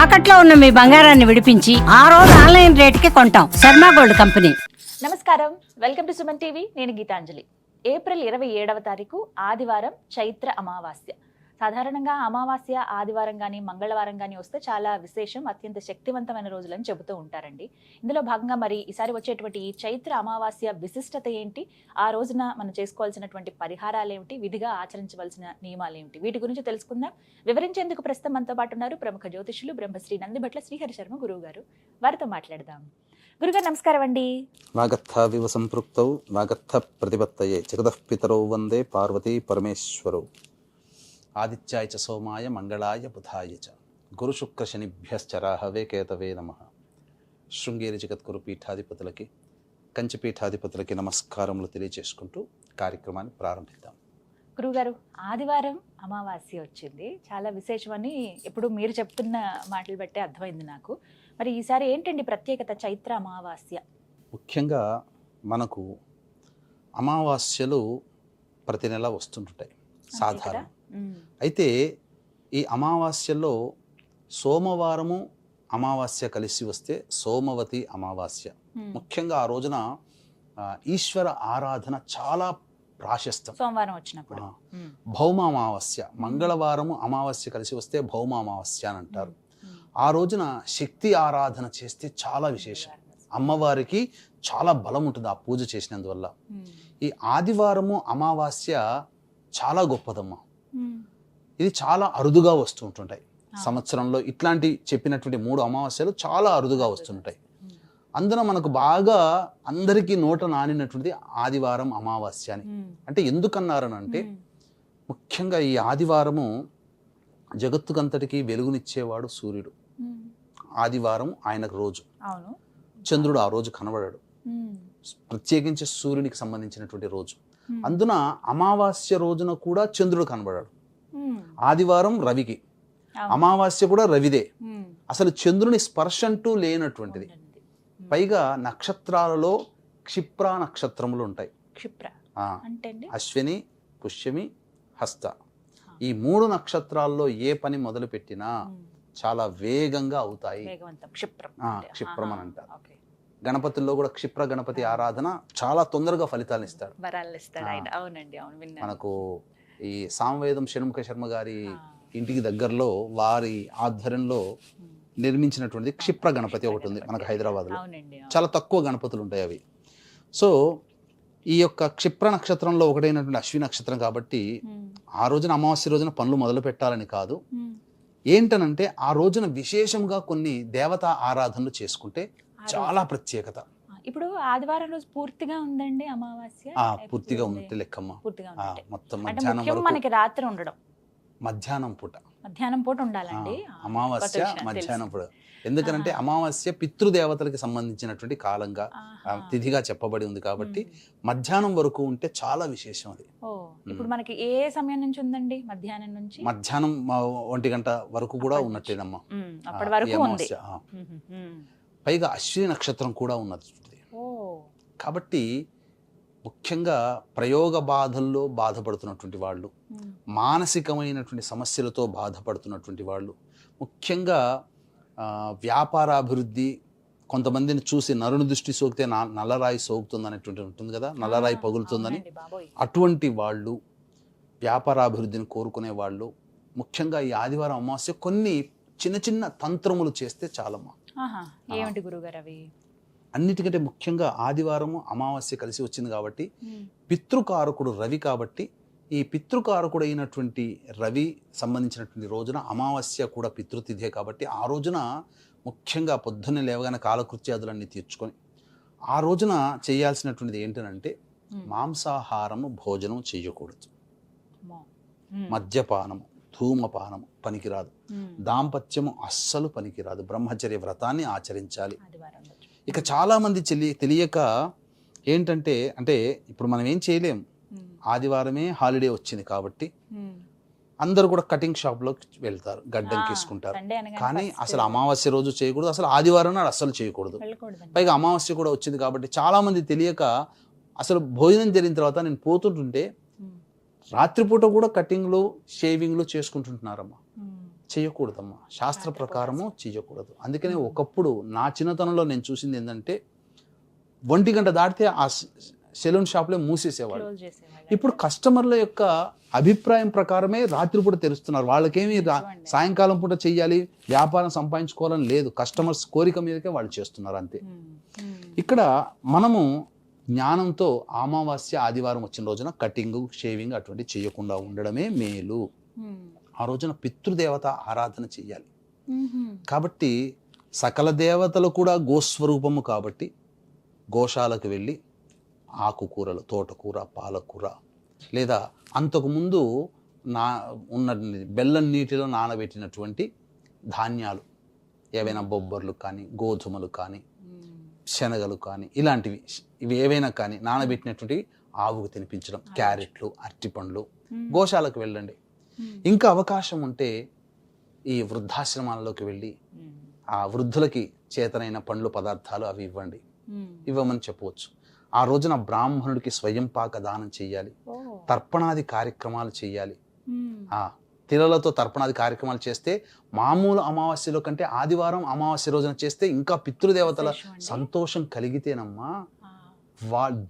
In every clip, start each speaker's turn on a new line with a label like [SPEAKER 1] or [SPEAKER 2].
[SPEAKER 1] తాకట్లో ఉన్న మీ బంగారాన్ని విడిపించి ఆ రోజు ఆన్లైన్ రేటుకి కొంటాం. Sharma gold company.
[SPEAKER 2] నమస్కారం, వెల్కమ్ టు సుమన్ టీవీ. నేను గీతాంజలి. ఏప్రిల్ 27వ తారీఖు ఆదివారం, చైత్ర అమావాస్య. సాధారణంగా అమావాస్య ఆదివారం కానీ మంగళవారం కానీ వస్తే చాలా విశేషం, అత్యంత శక్తివంతమైన రోజులని చెబుతూ ఉంటారండి. ఇందులో భాగంగా మరి ఈసారి వచ్చేటువంటి ఈ చైత్ర అమావాస్య విశిష్టత ఏంటి, ఆ రోజున మనం చేసుకోవాల్సినటువంటి పరిహారాలు ఏమిటి, విధిగా ఆచరించవలసిన నియమాలు ఏమిటి, వీటి గురించి తెలుసుకుందాం. వివరించేందుకు ప్రస్తుతం మనతో పాటు ఉన్నారు ప్రముఖ జ్యోతిషులు బ్రహ్మశ్రీ నందిభట్ల శ్రీహరి శర్మ గురువు గారు. వారితో మాట్లాడదాం. గురుగారు నమస్కారం అండి.
[SPEAKER 3] వాగర్థావివ సంపృక్తౌ వాగర్థ ప్రతిపత్తయే జగతః పితరౌ వందే పార్వతీ పరమేశ్వరౌ. ఆదిత్యాయ చ సోమాయ మంగళాయ బుధాయ చ గురు శుక్ర శనిభ్యశ్చ రాహవే కేతవే నమః. శృంగేరి జగద్గురు పీఠాధిపతులకి, కంచిపీఠాధిపతులకి నమస్కారములు తెలియజేసుకుంటూ కార్యక్రమాన్ని ప్రారంభిద్దాం.
[SPEAKER 2] గురుగారు, ఆదివారం అమావాస్య వచ్చింది, చాలా విశేషమని ఎప్పుడు మీరు చెప్తున్న మాటలు బట్టే అర్థమైంది నాకు. మరి ఈసారి ఏంటండి ప్రత్యేకత చైత్ర అమావాస్య?
[SPEAKER 3] ముఖ్యంగా మనకు అమావాస్యలు ప్రతి నెల వస్తుంటాయి సాధారణ. అయితే ఈ అమావాస్యలో సోమవారము అమావాస్య కలిసి వస్తే సోమవతి అమావాస్య. ముఖ్యంగా ఆ రోజున ఈశ్వర ఆరాధన చాలా ప్రాశస్తం.
[SPEAKER 2] సోమవారం వచ్చినప్పుడు
[SPEAKER 3] భౌమ అమావాస్య, మంగళవారము అమావాస్య కలిసి వస్తే భౌమ అమావాస్య అని అంటారు. ఆ రోజున శక్తి ఆరాధన చేస్తే చాలా విశేషం, అమ్మవారికి చాలా బలం ఉంటుంది ఆ పూజ చేసినందువల్ల. ఈ ఆదివారము అమావాస్య చాలా గొప్పదమ్మా. ఇది చాలా అరుదుగా వస్తుంటుంటాయి సంవత్సరంలో. ఇట్లాంటి చెప్పినటువంటి 3 అమావాస్యలు చాలా అరుదుగా వస్తుంటాయి. అందున మనకు బాగా అందరికీ నోట నానినటువంటిది ఆదివారం అమావాస్య అని. అంటే ఎందుకన్నారనంటే, ముఖ్యంగా ఈ ఆదివారము జగత్తుకంతటికి వెలుగునిచ్చేవాడు సూర్యుడు. ఆదివారం ఆయనకు రోజు, చంద్రుడు ఆ రోజు కనబడాడు, ప్రత్యేకించి సూర్యునికి సంబంధించినటువంటి రోజు. అందున అమావాస్య రోజున కూడా చంద్రుడు కనబడాడు. ఆదివారం రవికి, అమావాస్య కూడా రవిదే. అసలు చంద్రుని స్పర్శ అంటూ లేనటువంటిది. పైగా నక్షత్రాలలో క్షిప్ర నక్షత్రములు ఉంటాయి. అశ్విని, పుష్యమి, హస్త. ఈ 3 నక్షత్రాల్లో ఏ పని మొదలు పెట్టినా చాలా వేగంగా అవుతాయి. క్షిప్రం అని అంటారు. గణపతుల్లో కూడా క్షిప్ర గణపతి ఆరాధన చాలా తొందరగా ఫలితాలను ఇస్తాడు. మనకు ఈ సామవేదం షణ్ముఖ శర్మ గారి ఇంటికి దగ్గరలో వారి ఆధ్వర్యంలో నిర్మించినటువంటి క్షిప్ర గణపతి ఒకటి ఉంది మనకు హైదరాబాద్లో. చాలా తక్కువ గణపతులు ఉంటాయి అవి. సో ఈ యొక్క క్షిప్ర నక్షత్రంలో ఒకటైనటువంటి అశ్విని నక్షత్రం కాబట్టి ఆ రోజున అమావాస్య రోజున పనులు మొదలు పెట్టాలని కాదు. ఏంటనంటే ఆ రోజున విశేషంగా కొన్ని దేవతా ఆరాధనలు చేసుకుంటే చాలా ప్రత్యేకత.
[SPEAKER 2] ఇప్పుడు ఆదివారం రోజు పూర్తిగా ఉందండి అమావాస్య?
[SPEAKER 3] పూర్తిగా ఉన్నట్టు లెక్కమ్మ. మొత్తం
[SPEAKER 2] మనకి రాత్రి ఉండడం,
[SPEAKER 3] మధ్యాహ్నం పూట
[SPEAKER 2] ఉండాలండి
[SPEAKER 3] అమావాస్య మధ్యాహ్నం పూట. ఎందుకంటే అమావాస్య పితృదేవతలకి సంబంధించినటువంటి కాలంగా తిథిగా చెప్పబడి ఉంది కాబట్టి మధ్యాహ్నం వరకు ఉంటే చాలా విశేషం అది.
[SPEAKER 2] ఇప్పుడు మనకి ఏ సమయం నుంచి ఉందండి? మధ్యాహ్నం నుంచి
[SPEAKER 3] మధ్యాహ్నం 1 గంట వరకు కూడా ఉన్నట్టేనమ్మా. పైగా అశ్విని నక్షత్రం కూడా ఉన్నది కాబట్టి ముఖ్యంగా ప్రయోగ బాధల్లో బాధపడుతున్నటువంటి వాళ్ళు, మానసికమైనటువంటి సమస్యలతో బాధపడుతున్నటువంటి వాళ్ళు, ముఖ్యంగా వ్యాపారాభివృద్ధి, కొంతమందిని చూసి నరుని దృష్టి సోకితే నల్లరాయి సోకుతుంది అనేటువంటి ఉంటుంది కదా, నల్లరాయి పగులుతుందని. అటువంటి వాళ్ళు, వ్యాపారాభివృద్ధిని కోరుకునే వాళ్ళు ముఖ్యంగా ఈ ఆదివారం అమావాస్య కొన్ని చిన్న చిన్న తంత్రములు చేస్తే చాలమ్మా.
[SPEAKER 2] ఏమిటి గురుగారు అవి?
[SPEAKER 3] అన్నిటికంటే ముఖ్యంగా ఆదివారము అమావాస్య కలిసి వచ్చింది కాబట్టి పితృకారకుడు రవి కాబట్టి ఈ పితృకారకుడు అయినటువంటి రవి సంబంధించినటువంటి రోజున అమావాస్య కూడా పితృతిథే కాబట్టి ఆ రోజున ముఖ్యంగా పొద్దున్నే లేవగానే కాలకృత్యాదులన్నీ తీర్చుకొని ఆ రోజున చేయాల్సినటువంటిది ఏంటంటే మాంసాహారము భోజనం చేయకూడదు, మద్యపానము, ధూమపానము పనికిరాదు, దాంపత్యము అస్సలు పనికిరాదు, బ్రహ్మచర్య వ్రతాన్ని ఆచరించాలి. ఇక చాలా మంది తెలియక ఏంటంటే, అంటే ఇప్పుడు మనం ఏం చేయలేం, ఆదివారమే హాలిడే వచ్చింది కాబట్టి అందరూ కూడా కటింగ్ షాప్లోకి వెళ్తారు, గడ్డం తీసుకుంటారు. కానీ అసలు అమావాస్య రోజు చేయకూడదు, అసలు ఆదివారం నాడు అస్సలు చేయకూడదు. పైగా అమావాస్య కూడా వచ్చింది కాబట్టి చాలా మంది తెలియక అసలు భోజనం జరిగిన తర్వాత నేను పోతుంటుంటే రాత్రిపూట కూడా కటింగ్లు షేవింగ్లు చేసుకుంటుంటున్నారమ్మా. చేయకూడదమ్మా, శాస్త్ర ప్రకారము చేయకూడదు. అందుకనే ఒకప్పుడు నా చిన్నతనంలో నేను చూసింది ఏంటంటే 1 గంట దాటితే ఆ సెలూన్ షాప్లో మూసేసేవాడు.
[SPEAKER 2] క్లోజ్ చేసేవాళ్ళు.
[SPEAKER 3] ఇప్పుడు కస్టమర్ల యొక్క అభిప్రాయం ప్రకారమే రాత్రిపూట తెరుస్తున్నారు. వాళ్ళకేమి సాయంకాలం పూట చెయ్యాలి, వ్యాపారం సంపాదించుకోవాలని లేదు, కస్టమర్స్ కోరిక మీదకే వాళ్ళు చేస్తున్నారు అంతే. ఇక్కడ మనము జ్ఞానంతో అమావాస్య ఆదివారం వచ్చిన రోజున కటింగ్, షేవింగ్ అటువంటి చేయకుండా ఉండడమే మేలు. ఆ రోజున పితృదేవత ఆరాధన చెయ్యాలి. కాబట్టి సకల దేవతలు కూడా గోస్వరూపము కాబట్టి గోశాలకు వెళ్ళి ఆకుకూరలు, తోటకూర, పాలకూర, లేదా అంతకుముందు ఉన్న బెల్లం నీటిలో నానబెట్టినటువంటి ధాన్యాలు ఏవైనా బొబ్బర్లు కానీ, గోధుమలు కానీ, శనగలు కానీ, ఇలాంటివి ఇవి ఏవైనా కానీ నానబెట్టినటువంటి ఆవుకు తినిపించడం, క్యారెట్లు, అరటిపండ్లు, గోశాలకు వెళ్ళండి. ఇంకా అవకాశం ఉంటే ఈ వృద్ధాశ్రమాలలోకి వెళ్ళి ఆ వృద్ధులకి చేతనైన పండ్లు పదార్థాలు అవి ఇవ్వమని చెప్పవచ్చు. ఆ రోజున బ్రాహ్మణుడికి స్వయం పాక దానం చెయ్యాలి, తర్పణాది కార్యక్రమాలు చెయ్యాలి. తిలలతో తర్పణాది కార్యక్రమాలు చేస్తే మామూలు అమావాస్యలో కంటే ఆదివారం అమావాస్య రోజున చేస్తే ఇంకా పితృదేవతల సంతోషం కలిగితేనమ్మా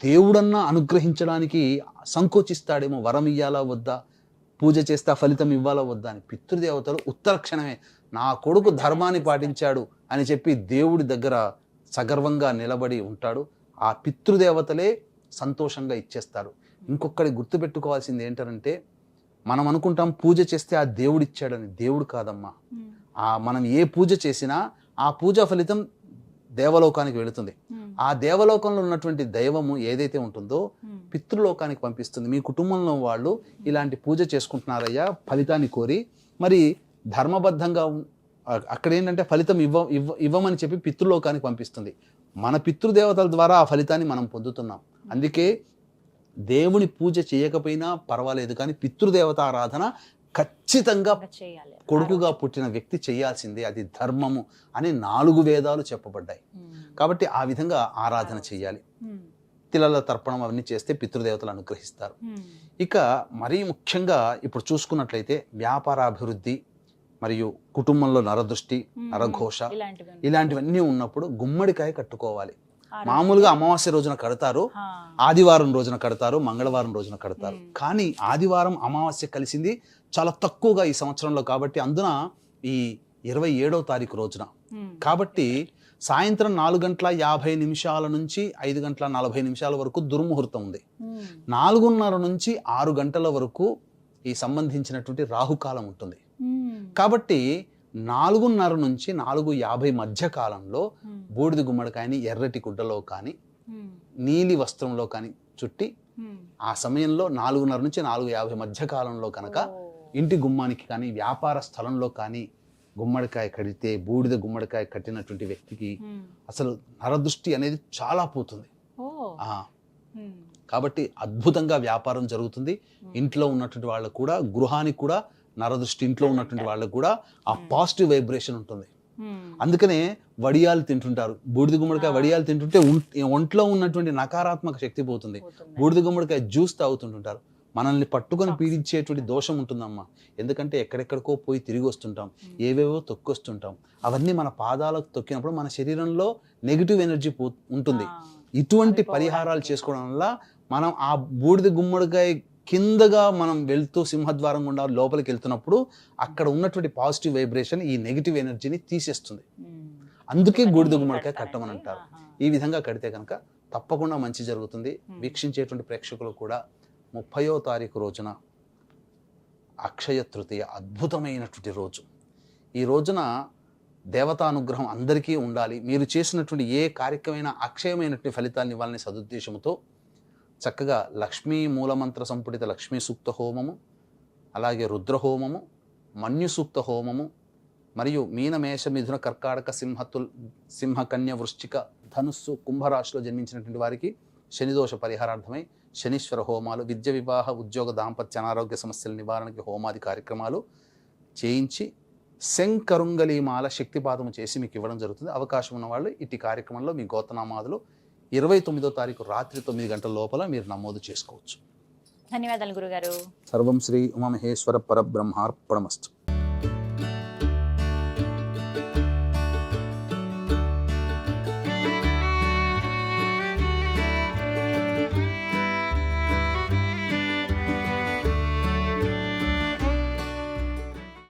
[SPEAKER 3] దేవుడన్నా అనుగ్రహించడానికి సంకోచిస్తాడేమో, వరం ఇయ్యాలా వద్దా, పూజ చేస్తే ఫలితం ఇవ్వాలా వద్దా అని. పితృదేవతలు ఉత్తర క్షణమే నా కొడుకు ధర్మాన్ని పాటించాడు అని చెప్పి దేవుడి దగ్గర సగర్వంగా నిలబడి ఉంటాడు. ఆ పితృదేవతలే సంతోషంగా ఇచ్చేస్తారు. ఇంకొకటి గుర్తుపెట్టుకోవాల్సింది ఏంటంటే, మనం అనుకుంటాం పూజ చేస్తే ఆ దేవుడు ఇచ్చాడని. దేవుడు కాదమ్మా. మనం ఏ పూజ చేసినా ఆ పూజా ఫలితం దేవలోకానికి వెళుతుంది. ఆ దేవలోకంలో ఉన్నటువంటి దైవము ఏదైతే ఉంటుందో పితృలోకానికి పంపిస్తుంది. మీ కుటుంబంలో వాళ్ళు ఇలాంటి పూజ చేసుకుంటున్నారయ్యా ఫలితాన్ని కోరి, మరి ధర్మబద్ధంగా అక్కడ ఏంటంటే ఫలితం ఇవ్వమని చెప్పి పితృలోకానికి పంపిస్తుంది. మన పితృదేవతల ద్వారా ఆ ఫలితాన్ని మనం పొందుతున్నాం. అందుకే దేవుని పూజ చేయకపోయినా పర్వాలేదు, కానీ పితృదేవత ఆరాధన ఖచ్చితంగా కొడుకుగా పుట్టిన వ్యక్తి చేయాల్సిందే, అది ధర్మము అని 4 వేదాలు చెప్పబడ్డాయి. కాబట్టి ఆ విధంగా ఆరాధన చేయాలి. తిలల తర్పణం అవన్నీ చేస్తే పితృదేవతలు అనుగ్రహిస్తారు. ఇక మరీ ముఖ్యంగా ఇప్పుడు చూసుకున్నట్లయితే వ్యాపారాభివృద్ధి మరియు కుటుంబంలో నరదృష్టి, నరఘోష ఇలాంటివన్నీ ఉన్నప్పుడు గుమ్మడికాయ కట్టుకోవాలి. మామూలుగా అమావాస్య రోజున కడతారు, ఆదివారం రోజున కడతారు, మంగళవారం రోజున కడతారు. కానీ ఆదివారం అమావాస్య కలిసింది చాలా తక్కువగా ఈ సంవత్సరంలో, కాబట్టి అందున ఈ 27వ తారీఖు రోజున, కాబట్టి సాయంత్రం 4:50 నుంచి 5:40 వరకు దుర్ముహూర్తం ఉంది. 4:30 నుంచి 6 గంటల వరకు ఈ సంబంధించినటువంటి రాహుకాలం ఉంటుంది. కాబట్టి 4:30 నుంచి 4:50 మధ్య కాలంలో బూడిద గుమ్మడికాయని ఎర్రటి గుడ్డలో కానీ నీలి వస్త్రంలో కానీ చుట్టి, ఆ సమయంలో 4:30 నుంచి 4:50 మధ్య కాలంలో కనుక ఇంటి గుమ్మానికి కానీ వ్యాపార స్థలంలో కానీ గుమ్మడికాయ కడితే, బూడిద గుమ్మడికాయ కట్టినటువంటి వ్యక్తికి అసలు నరదృష్టి అనేది చాలా పోతుంది. కాబట్టి అద్భుతంగా వ్యాపారం జరుగుతుంది. ఇంట్లో ఉన్నటువంటి వాళ్ళకు కూడా, గృహానికి కూడా నరదృష్టి, ఇంట్లో ఉన్నటువంటి వాళ్ళకు కూడా ఆ పాజిటివ్ వైబ్రేషన్ ఉంటుంది. అందుకనే వడియాలు తింటుంటారు. బూడిద గుమ్మడికాయ వడియాలు తింటుంటే ఒంట్లో ఉన్నటువంటి నకారాత్మక శక్తి పోతుంది. బూడిద గుమ్మడికాయ జ్యూస్ తాగుతుంటుంటారు. మనల్ని పట్టుకొని పీడించేటువంటి దోషం ఉంటుందమ్మా. ఎందుకంటే ఎక్కడెక్కడికో పోయి తిరిగి వస్తుంటాం, ఏవేవో తొక్కొస్తుంటాం. అవన్నీ మన పాదాలకు తొక్కినప్పుడు మన శరీరంలో నెగిటివ్ ఎనర్జీ ఉంటుంది. ఇటువంటి పరిహారాలు చేసుకోవడం వల్ల మనం ఆ బూడిద గుమ్మడికాయ కిందగా మనం వెళ్తూ సింహద్వారం గుండా లోపలికి వెళ్తున్నప్పుడు అక్కడ ఉన్నటువంటి పాజిటివ్ వైబ్రేషన్ ఈ నెగిటివ్ ఎనర్జీని తీసేస్తుంది. అందుకే బూడిద గుమ్మడికాయ కట్టమని అంటారు. ఈ విధంగా కడితే కనుక తప్పకుండా మంచి జరుగుతుంది. వీక్షించేటువంటి ప్రేక్షకులు కూడా 30వ తారీఖు రోజున అక్షయ తృతీయ, అద్భుతమైనటువంటి రోజు. ఈ రోజున దేవతానుగ్రహం అందరికీ ఉండాలి. మీరు చేసినటువంటి ఏ కార్యక్రమైనా అక్షయమైనటువంటి ఫలితాలను ఇవ్వాలని సదుద్దేశంతో చక్కగా లక్ష్మీ మూలమంత్ర సంపుటిత లక్ష్మీ సూక్త హోమము, అలాగే రుద్రహోమము, మన్యు సూక్త హోమము, మరియు మీన, మేష, మిథున, కర్కాటక, సింహ, కన్య, వృశ్చిక, ధనుస్సు, కుంభరాశిలో జన్మించినటువంటి వారికి శనిదోష పరిహారార్థమై శనీశ్వర హోమాలు, విద్య, వివాహ, ఉద్యోగ, దాంపత్య, అనారోగ్య సమస్యల నివారణకి హోమాది కార్యక్రమాలు చేయించి శంకరుంగలీమాల శక్తిపాతము చేసి మీకు ఇవ్వడం జరుగుతుంది. అవకాశం ఉన్న వాళ్ళు ఇట్టి కార్యక్రమంలో మీ గోతనామాదులు 29వ తారీఖు రాత్రి 9 గంటల లోపల మీరు నమోదు చేసుకోవచ్చు.
[SPEAKER 2] ధన్యవాదాలు గురుగారు.
[SPEAKER 3] సర్వం శ్రీ ఉమామహేశ్వర పరబ్రహ్మార్పణమస్తు.